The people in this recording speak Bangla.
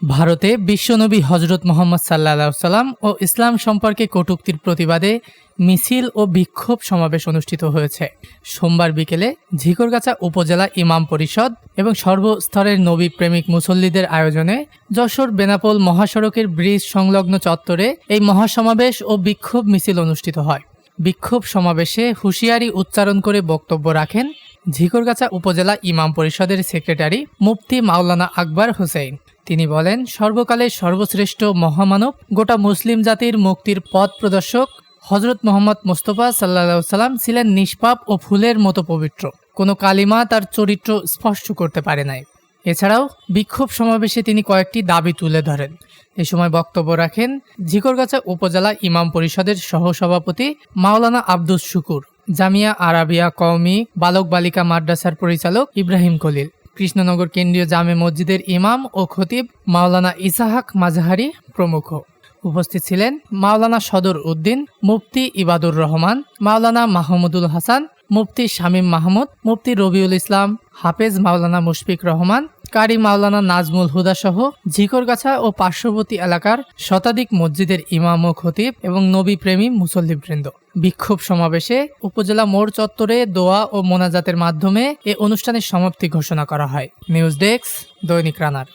ভারতে বিশ্বনবী হজরত মুহাম্মদ সাল্লাল্লাহু আলাইহি সাল্লাম ও ইসলাম সম্পর্কে কটূক্তির প্রতিবাদে মিছিল ও বিক্ষোভ সমাবেশ অনুষ্ঠিত হয়েছে। সোমবার বিকেলে ঝিকরগাছা উপজেলা ইমাম পরিষদ এবং সর্বস্তরের নবী প্রেমিক মুসল্লিদের আয়োজনে যশোর বেনাপোল মহাসড়কের ব্রিজ সংলগ্ন চত্বরে এই মহাসমাবেশ ও বিক্ষোভ মিছিল অনুষ্ঠিত হয়। বিক্ষোভ সমাবেশে হুঁশিয়ারি উচ্চারণ করে বক্তব্য রাখেন ঝিকরগাছা উপজেলা ইমাম পরিষদের সেক্রেটারি মুফতি মাওলানা আকবর হোসেন। তিনি বলেন, সর্বকালের সর্বশ্রেষ্ঠ মহামানব, গোটা মুসলিম জাতির মুক্তির পথ প্রদর্শক হজরত মুহাম্মদ মুস্তাফা সাল্লাল্লাহু আলাইহি সাল্লাম ছিলেন নিষ্পাপ ও ফুলের মতো পবিত্র। কোনো কালিমা তার চরিত্র স্পষ্ট করতে পারে নাই। এছাড়াও বিক্ষোভ সমাবেশে তিনি কয়েকটি দাবি তুলে ধরেন। এ সময় বক্তব্য রাখেন ঝিকরগাছা উপজেলা ইমাম পরিষদের সহসভাপতি মাওলানা আব্দুস শুকুর, জামিয়া আরাবিয়া কওমি বালক বালিকা মাদ্রাসার পরিচালক ইব্রাহিম খলিল, কৃষ্ণনগর কেন্দ্রীয় জামে মসজিদের ইমাম ও খতিব মাওলানা ইসাহাক মাজহারি প্রমুখ। উপস্থিত ছিলেন মাওলানা সদর উদ্দিন, মুফতি ইবাদুর রহমান, মাওলানা মাহমুদুল হাসান, মুফতি শামীম মাহমুদ, মুফতি রবিউল ইসলাম, হাফেজ মাওলানা মুশফিক রহমান, কারি মাওলানা নাজমুল হুদা সহ ঝিকরগাছা ও পার্শ্ববর্তী এলাকার শতাধিক মসজিদের ইমাম ও খতিব এবং নবী প্রেমী মুসল্লিবৃন্দ। বিক্ষোভ সমাবেশে উপজেলা মোড় চত্বরে দোয়া ও মোনাজাতের মাধ্যমে এ অনুষ্ঠানের সমাপ্তি ঘোষণা করা হয়। নিউজ ডেস্ক, দৈনিক রানার।